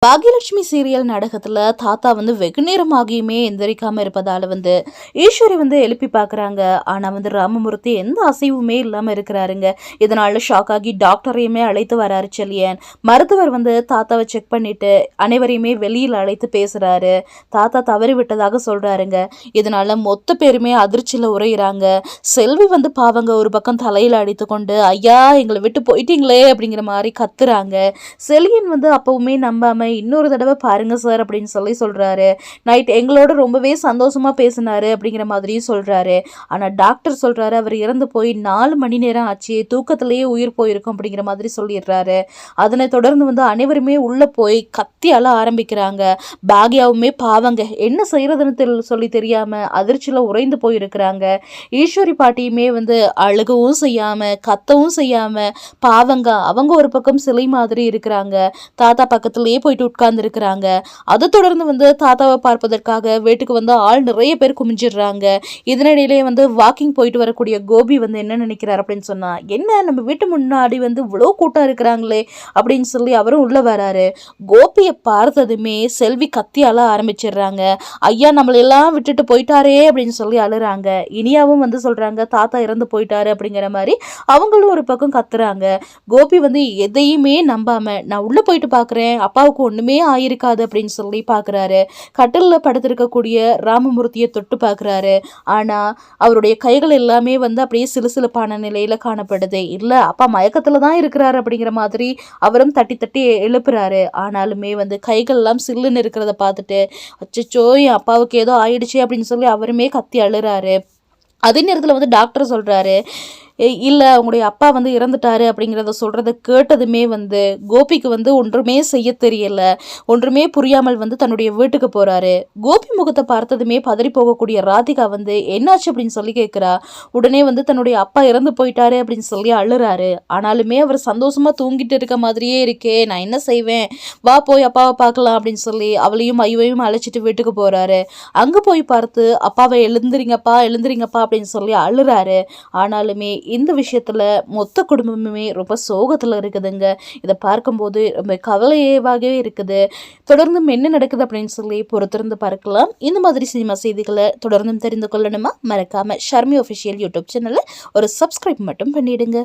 Bhagyalakshmi serial நாடகத்துல தாத்தா வெகு நேரம் ஆகியுமே எந்திரிக்காம இருப்பதால ஈஸ்வரி எழுப்பி பாக்குறாங்க. ஆனா ராமமூர்த்தி எந்த அசைவுமே இல்லாம இருக்கிறாருங்க. இதனால ஷாக் ஆகி டாக்டரையுமே அழைத்து வராரு செல்லியன். மருத்துவர் தாத்தாவை செக் பண்ணிட்டு அனைவரையுமே வெளியில் அழைத்து பேசுறாரு. தாத்தா தவறி விட்டதாக சொல்றாருங்க. இதனால மொத்த பேருமே அதிர்ச்சியில உரையிறாங்க. செல்வி பாவங்க ஒரு பக்கம் தலையில அடித்து கொண்டு ஐயா எங்களை விட்டு போயிட்டீங்களே அப்படிங்கிற மாதிரி கத்துறாங்க. செல்லியன் அப்பவுமே நம்பாம இன்னொரு தடவை பாருங்க சார் அப்படின்னு சொல்றாரு. நைட் எங்களோட ரொம்பவே சந்தோஷமா பேசினாரு அப்படிங்கிற மாதிரியும் சொல்றாரு. ஆனா டாக்டர் சொல்றாரு அவர் இறந்து போய் 4 மணி நேரம் ஆச்சு, தூக்கத்திலேயே உயிர் போயிருக்கும் அப்படிங்கிற மாதிரி சொல்லிடுறாரு. அதனை தொடர்ந்து அனைவருமே உள்ள போய் கத்தி அழ ஆரம்பிக்கிறாங்க. பாக்யாவுமே பாவங்க என்ன செய்யறதுன்னு சொல்லி தெரியாம அதிர்ச்சியில உறைந்து போயிருக்கிறாங்க. ஈஸ்வரி பாட்டியுமே அழுகவும் செய்யாம கத்தவும் செய்யாம பாவங்க அவங்க ஒரு பக்கம் சிலை மாதிரி இருக்கிறாங்க. தாத்தா பக்கத்திலேயே போயிட்டு உட்கார்ந்து இருக்கிறாங்க. அதை தொடர்ந்து தாத்தாவை பார்ப்பதற்காக வீட்டுக்கு ஆள் நிறைய பேர் குமிஞ்சிடுறாங்க. இதனிடையிலே வாக்கிங் போயிட்டு வரக்கூடிய கோபி என்ன நினைக்கிறார் அப்படின்னு சொன்னா, என்ன நம்ம வீட்டு முன்னாடி இவ்வளோ கூட்டம் இருக்கிறாங்களே அப்படின்னு சொல்லி அவரும் உள்ள வராரு. கோபியை பார்த்ததுமே செல்வி கத்தியால ஆரம்பிச்சிடுறாங்க. ஐயா நம்மளெல்லாம் விட்டுட்டு போயிட்டாரே அப்படின்னு சொல்லி அழுறாங்க. இனியாவும் சொல்றாங்க தாத்தா இறந்து போயிட்டாரு அப்படிங்கிற மாதிரி அவங்களும் ஒரு பக்கம் கத்துறாங்க. கோபி எதையுமே நம்பாம நான் உள்ள போயிட்டு பாக்குறேன், அப்பாவுக்கு ஒண்ணுமே ஆயிருக்காது அப்படின்னு சொல்லி பாக்குறாரு. கட்டில்ல படுத்திருக்கக்கூடிய ராமமூர்த்தியை தொட்டு பாக்குறாரு. ஆனா அவருடைய கைகள் எல்லாமே அப்படியே சிலுசிலுப்பான நிலையில காணப்படுது. இல்ல அப்பா மயக்கத்துல தான் இருக்கிறாரு அப்படிங்கிற மாதிரி அவரும் தட்டி தட்டி எழுப்புறாரு. ஆனாலுமே கைகள் எல்லாம் சில்லுன்னு இருக்கிறத பார்த்துட்டு அச்சச்சோ என் அப்பாவுக்கு ஏதோ ஆயிடுச்சு அப்படின்னு சொல்லி அவருமே கத்தி அழுறாரு. அதே நேரத்தில் டாக்டர் சொல்றாரு, இல்லை உங்களுடைய அப்பா இறந்துட்டாரு அப்படிங்கிறத சொல்கிறத கேட்டதுமே கோபிக்கு ஒன்றுமே செய்ய தெரியல, ஒன்றுமே புரியாமல் தன்னுடைய வீட்டுக்கு போகிறாரு. கோபி முகத்தை பார்த்ததுமே பதறி போகக்கூடிய ராதிகா என்னாச்சு அப்படின்னு சொல்லி கேட்குறா. உடனே தன்னுடைய அப்பா இறந்து போயிட்டாரு அப்படின்னு சொல்லி அழுறாரு. ஆனாலுமே அவர் சந்தோஷமாக தூங்கிட்டு இருக்க மாதிரியே இருக்கே, நான் என்ன செய்வேன், வா போய் அப்பாவை பார்க்கலாம் அப்படின்னு சொல்லி அவளையும் ஐயோவையும் அழைச்சிட்டு வீட்டுக்கு போகிறாரு. அங்கே போய் பார்த்து அப்பாவை எழுந்துறீங்கப்பா எழுந்துறீங்கப்பா அப்படின்னு சொல்லி அழுறாரு. ஆனாலுமே இந்த விஷயத்துல மொத்த குடும்பமுமே ரொம்ப சோகத்துல இருக்குதுங்க. இதை பார்க்கும்போது ரொம்ப கவலையாகவே இருக்குது. தொடர்ந்தும் என்ன நடக்குது அப்படின்னு சொல்லி பொறுத்திருந்து பார்க்கலாம். இந்த மாதிரி சினிமா செய்திகளை தொடர்ந்தும் தெரிந்து கொள்ளணுமா, மறக்காம ஷர்மி ஆஃபிஷியல் யூடியூப் சேனலை ஒரு சப்ஸ்கிரைப் மட்டும் பண்ணிடுங்க.